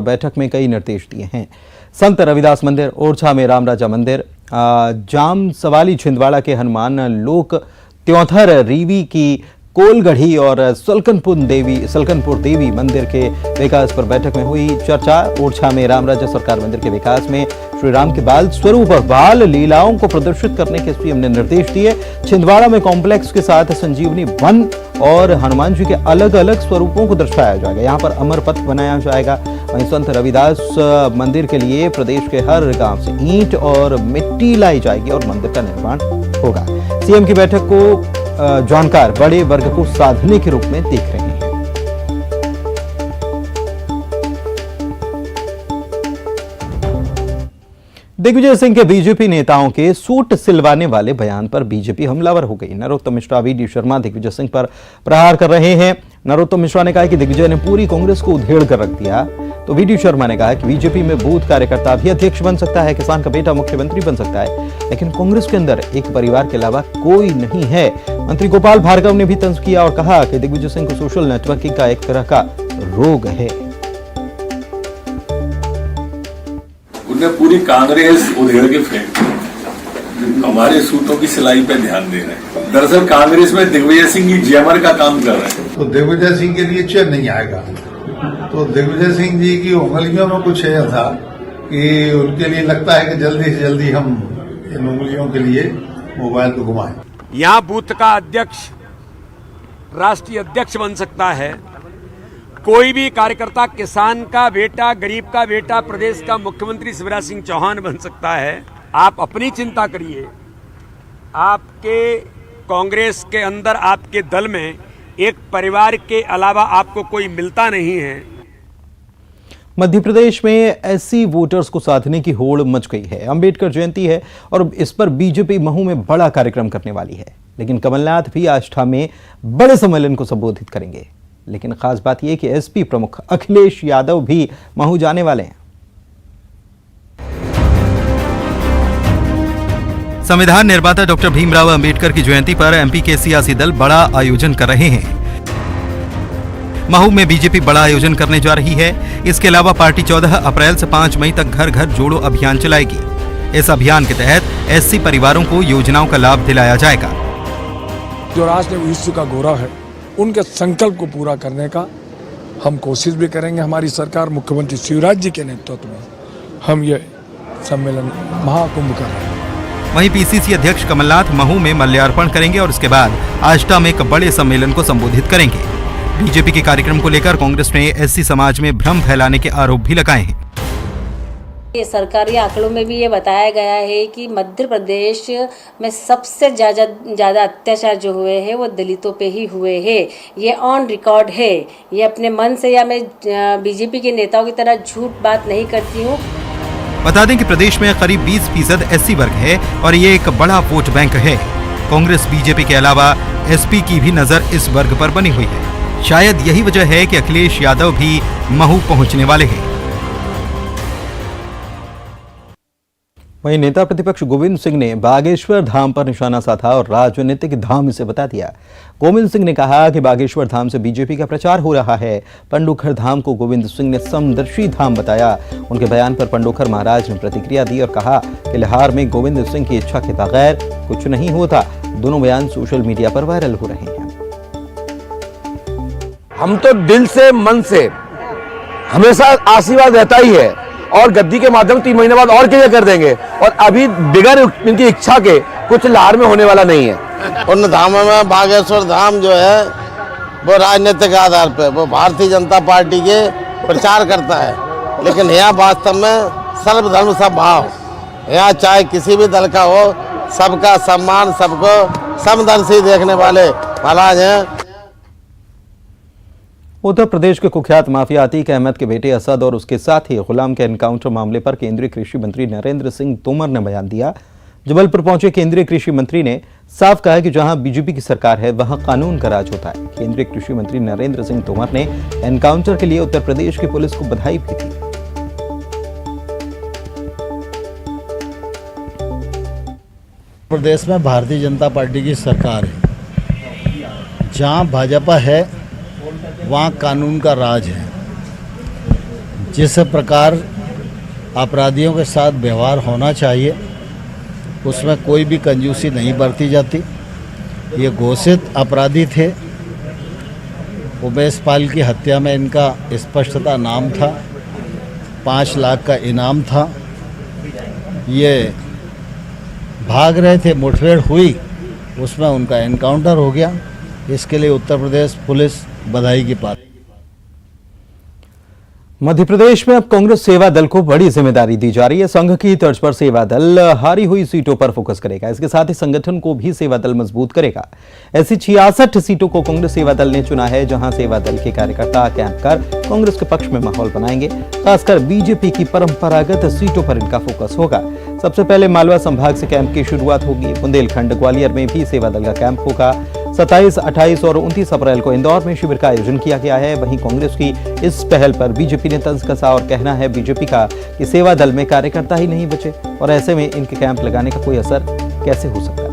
बैठक में कई निर्देश दिए हैं। संत रविदास मंदिर, ओरछा में रामराजा मंदिर, जाम सवाली छिंदवाड़ा के हनुमान लोक, त्योंथर रीवी की कोलगढ़ी और सलकनपुर देवी मंदिर के विकास पर बैठक में हुई चर्चा। ओरछा में रामराजा सरकार मंदिर के विकास में श्री राम के बाल स्वरूप और बाल लीलाओं को प्रदर्शित करने के सीएम ने निर्देश दिए। छिंदवाड़ा में कॉम्प्लेक्स के साथ संजीवनी वन और हनुमान जी के अलग अलग स्वरूपों को दर्शाया जाएगा। यहाँ पर अमर पथ बनाया जाएगा। वहीं संत रविदास मंदिर के लिए प्रदेश के हर गांव से ईंट और मिट्टी लाई जाएगी और मंदिर का निर्माण होगा। सीएम की बैठक को जानकार बड़े वर्ग को साधने के रूप में देख रहे हैं। दिग्विजय सिंह के बीजेपी नेताओं के सूट सिलवाने वाले बयान पर बीजेपी हमलावर हो गई। नरोत्तम मिश्रा, वीडी शर्मा दिग्विजय सिंह पर प्रहार कर रहे हैं। नरोत्तम मिश्रा ने कहा कि दिग्विजय ने पूरी कांग्रेस को उधेड़ कर रख दिया, तो वीडी शर्मा ने कहा कि बीजेपी में बूथ कार्यकर्ता भी अध्यक्ष बन सकता है, किसान का बेटा मुख्यमंत्री बन सकता है, लेकिन कांग्रेस के अंदर एक परिवार के अलावा कोई नहीं है। मंत्री गोपाल भार्गव ने भी तंज किया और कहा कि दिग्विजय सिंह को सोशल नेटवर्किंग का एक तरह का रोग है। उन्हें पूरी कांग्रेस उधेड़ के फेंक हमारे सूटों की सिलाई पे ध्यान दे रहे हैं। दरअसल कांग्रेस में दिग्विजय सिंह ही जेमर का काम कर रहे हैं। तो दिग्विजय सिंह के लिए चेयर नहीं आएगा। तो दिग्विजय सिंह जी की उंगलियों में कुछ ऐसा कि उनके लिए लगता है कि जल्दी से जल्दी हम इन उंगलियों के लिए मोबाइल को घुमाएं। यहाँ बूथ का अध्यक्ष राष्ट्रीय अध्यक्ष बन सकता है, कोई भी कार्यकर्ता किसान का बेटा, गरीब का बेटा, प्रदेश का मुख्यमंत्री शिवराज सिंह चौहान बन सकता है। आप अपनी चिंता करिए। आपके कांग्रेस के अंदर, आपके दल में एक परिवार के अलावा आपको कोई मिलता नहीं है। मध्य प्रदेश में एससी वोटर्स को साधने की होड़ मच गई है। अंबेडकर जयंती है और इस पर बीजेपी महू में बड़ा कार्यक्रम करने वाली है, लेकिन कमलनाथ भी आष्ठा में बड़े सम्मेलन को संबोधित करेंगे। लेकिन खास बात यह कि एसपी प्रमुख अखिलेश यादव भी महू जाने वाले हैं। संविधान निर्माता डॉक्टर भीमराव अंबेडकर की जयंती पर एमपी के सियासी दल बड़ा आयोजन कर रहे हैं। महू में बीजेपी बड़ा आयोजन करने जा रही है। इसके अलावा पार्टी 14 अप्रैल से 5 मई तक घर घर जोड़ो अभियान चलाएगी। इस अभियान के तहत एससी परिवारों को योजनाओं का लाभ दिलाया जाएगा। जो राष्ट्रीय विश्व का गौरव है, उनके संकल्प को पूरा करने का हम कोशिश भी करेंगे। हमारी सरकार मुख्यमंत्री शिवराज जी के नेतृत्व में हम ये सम्मेलन महाकुंभ कर रहे हैं। वहीं पीसीसी अध्यक्ष कमलनाथ महू में माल्यार्पण करेंगे और इसके बाद आष्टा में एक बड़े सम्मेलन को संबोधित करेंगे। बीजेपी के कार्यक्रम को लेकर कांग्रेस ने एससी समाज में भ्रम फैलाने के आरोप भी लगाए हैं। ये सरकारी आंकड़ों में भी ये बताया गया है कि मध्य प्रदेश में सबसे ज़्यादा अत्याचार जो हुए हैं वो दलितों पे ही हुए हैं। ये ऑन रिकॉर्ड है। ये अपने मन से, या मैं बीजेपी के नेताओं की तरह झूठ बात नहीं करती हूँ। बता दें कि प्रदेश में करीब 20% एससी वर्ग है और ये एक बड़ा वोट बैंक है। कांग्रेस बीजेपी के अलावा एसपी की भी नजर इस वर्ग पर बनी हुई है। शायद यही वजह है कि अखिलेश यादव भी महू पहुंचने वाले हैं। वहीं नेता प्रतिपक्ष गोविंद सिंह ने बागेश्वर धाम पर निशाना साधा और राजनीतिक धाम इसे बता दिया। गोविंद सिंह ने कहा कि बागेश्वर धाम से बीजेपी का प्रचार हो रहा है। पंडोखर धाम को गोविंद सिंह ने समदर्शी धाम बताया। उनके बयान पर पंडोखर महाराज ने प्रतिक्रिया दी और कहा कि लाहौर में गोविंद सिंह की इच्छा के बगैर कुछ नहीं होता। दोनों बयान सोशल मीडिया पर वायरल हो रहे हैं। हम तो दिल से, मन से हमेशा आशीर्वाद रहता ही है और गद्दी के माध्यम 3 महीने बाद और क्या कर देंगे। और अभी बिगड़ इनकी इच्छा के कुछ लाहौर में होने वाला नहीं है। उन धामों में बागेश्वर धाम जो है वो राजनीतिक आधार पे वो भारतीय जनता पार्टी के प्रचार करता है, लेकिन यहाँ वास्तव में सर्वधर्म समभाव, यहाँ चाहे किसी भी दल का हो, सबका सम्मान, सबको समदर्शी देखने वाले महाराज हैं। उत्तर प्रदेश के कुख्यात माफिया अतीक अहमद के बेटे असद और उसके साथी गुलाम के एनकाउंटर मामले पर केंद्रीय कृषि मंत्री नरेंद्र सिंह तोमर ने बयान दिया। जबलपुर पहुंचे केंद्रीय कृषि मंत्री ने साफ कहा कि जहां बीजेपी की सरकार है वहां कानून का राज होता है। केंद्रीय कृषि मंत्री नरेंद्र सिंह तोमर ने एनकाउंटर के लिए उत्तर प्रदेश की पुलिस को बधाई भी दी। प्रदेश में भारतीय जनता पार्टी की सरकार है। जहां भाजपा है वहाँ कानून का राज है। जिस प्रकार अपराधियों के साथ व्यवहार होना चाहिए उसमें कोई भी कंजूसी नहीं बरती जाती। ये घोषित अपराधी थे। उमेश पाल की हत्या में इनका स्पष्टता नाम था, 5 लाख का इनाम था। ये भाग रहे थे, मुठभेड़ हुई, उसमें उनका एनकाउंटर हो गया। इसके लिए उत्तर प्रदेश पुलिस बधाई की पात्र। मध्य प्रदेश में अब कांग्रेस सेवा दल को बड़ी जिम्मेदारी दी जा रही है। संघ की तर्ज पर सेवा दल हारी हुई सीटों पर फोकस करेगा। इसके साथ ही संगठन को भी सेवा दल मजबूत करेगा। ऐसी 66 सीटों को कांग्रेस सेवा दल ने चुना है, जहां सेवा दल के कार्यकर्ता कैंप कर कांग्रेस के पक्ष में माहौल बनाएंगे। खासकर बीजेपी की परंपरागत सीटों पर इनका फोकस होगा। सबसे पहले मालवा संभाग से कैंप की शुरुआत होगी। बुंदेलखंड ग्वालियर में भी सेवा दल का कैंप होगा। 27, 28 और 29 अप्रैल को इंदौर में शिविर का आयोजन किया गया है। वहीं कांग्रेस की इस पहल पर बीजेपी ने तंज कसा और कहना है बीजेपी का कि सेवा दल में कार्यकर्ता ही नहीं बचे और ऐसे में इनके कैंप लगाने का कोई असर कैसे हो सकता है।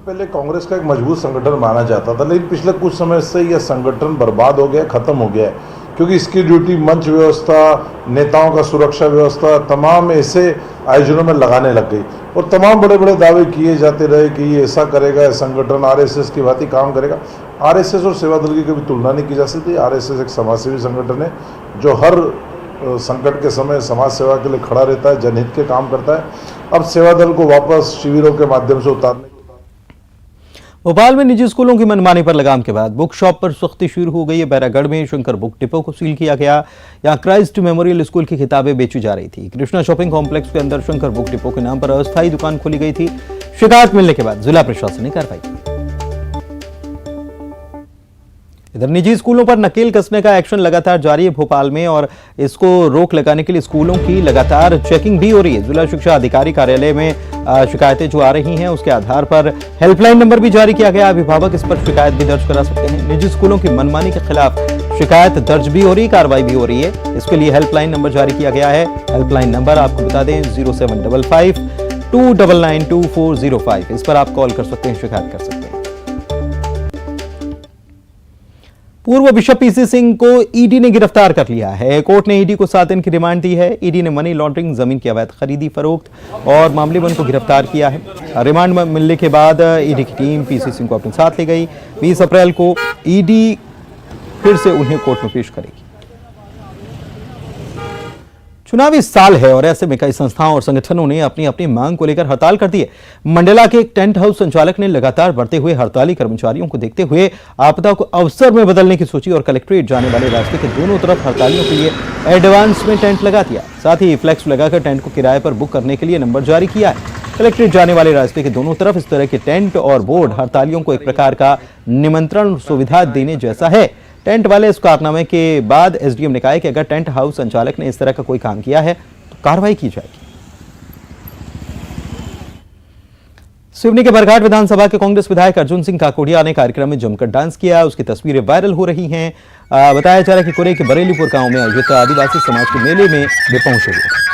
पहले कांग्रेस का एक मजबूत संगठन माना जाता था, लेकिन पिछले कुछ समय से यह संगठन बर्बाद हो गया, खत्म हो गया है, क्योंकि इसकी ड्यूटी मंच व्यवस्था, नेताओं का सुरक्षा व्यवस्था, तमाम ऐसे आयोजनों में लगाने लग गई और तमाम बड़े बड़े दावे किए जाते रहे कि ये ऐसा करेगा, संगठन आरएसएस की भांति काम करेगा। आरएसएस और सेवा दल की कभी तुलना नहीं की जा सकती। आरएसएस एक समाजसेवी संगठन है जो हर संकट के समय समाज सेवा के लिए खड़ा रहता है, जनहित के काम करता है। अब सेवा दल को वापस शिविरों के माध्यम से उतारने। भोपाल में निजी स्कूलों की मनमानी पर लगाम के बाद बुक शॉप पर सख्ती शुरू हो गई है। बैरागढ़ में शंकर बुक डिपो को सील किया गया। यहां क्राइस्ट मेमोरियल स्कूल की किताबें बेची जा रही थी। कृष्णा शॉपिंग कॉम्प्लेक्स के अंदर शंकर बुक डिपो के नाम पर अस्थायी दुकान खोली गई थी। शिकायत मिलने के बाद जिला प्रशासन ने कार्रवाई की। इधर निजी स्कूलों पर नकेल कसने का एक्शन लगातार जारी है भोपाल में और इसको रोक लगाने के लिए स्कूलों की लगातार चेकिंग भी हो रही है। जिला शिक्षा अधिकारी कार्यालय में शिकायतें जो आ रही हैं उसके आधार पर हेल्पलाइन नंबर भी जारी किया गया। अभिभावक इस पर शिकायत भी दर्ज करा सकते हैं। निजी स्कूलों की मनमानी के खिलाफ शिकायत दर्ज भी हो रही, कार्रवाई भी हो रही है। इसके लिए हेल्पलाइन नंबर जारी किया गया है। हेल्पलाइन नंबर आपको बता दें 0755 299 2405। इस पर आप कॉल कर सकते हैं, शिकायत कर सकते हैं। पूर्व बिशप पीसी सिंह को ईडी ने गिरफ्तार कर लिया है। कोर्ट ने ईडी को 7 दिन की रिमांड दी है। ईडी ने मनी लॉन्ड्रिंग, जमीन की अवैध खरीदी फरोख्त और मामले में उनको गिरफ्तार किया है। रिमांड में मिलने के बाद ईडी की टीम पीसी सिंह को अपने साथ ले गई। 20 अप्रैल को ईडी फिर से उन्हें कोर्ट में पेश करेगी। चुनावी साल है और ऐसे में कई संस्थाओं और संगठनों ने अपनी अपनी मांग को लेकर हड़ताल कर दी है। मंडला के एक टेंट हाउस संचालक ने लगातार बढ़ते हुए हड़ताली कर्मचारियों को देखते हुए आपदा को अवसर में बदलने की सोची और कलेक्ट्रेट जाने वाले रास्ते के दोनों तरफ हड़तालियों के लिए एडवांस में टेंट लगा दिया। साथ ही फ्लैक्स लगाकर टेंट को किराए पर बुक करने के लिए नंबर जारी किया है। कलेक्ट्रेट जाने वाले रास्ते के दोनों तरफ इस तरह के टेंट और बोर्ड हड़तालियों को एक प्रकार का निमंत्रण सुविधा देने जैसा है। टेंट वाले इस कारनामे के बाद एसडीएम ने कहा है कि अगर टेंट हाउस संचालक ने इस तरह का कोई काम किया है तो कार्रवाई की जाएगी। सिवनी के बरघाट विधानसभा के कांग्रेस विधायक अर्जुन सिंह काकोडिया ने कार्यक्रम में जमकर डांस किया। उसकी तस्वीरें वायरल हो रही हैं। बताया जा रहा है कि कुरे के बरेलीपुर गांव में आयोजित आदिवासी समाज के मेले में वे पहुंचे हुए।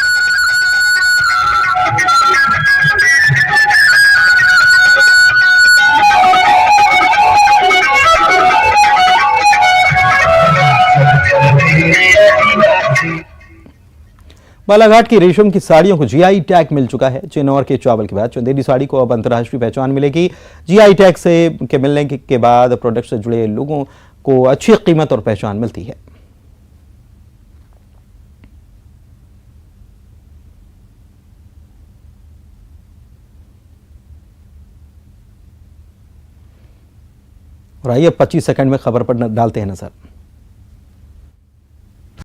बालाघाट की रेशम की साड़ियों को जीआई टैग मिल चुका है। चिन्नौर के चावल के बाद चंदेरी साड़ी को अब अंतर्राष्ट्रीय पहचान मिलेगी। जीआई टैग के मिलने के बाद प्रोडक्ट से जुड़े लोगों को अच्छी कीमत और पहचान मिलती है। और आइए 25 सेकंड में खबर पर डालते हैं नजर।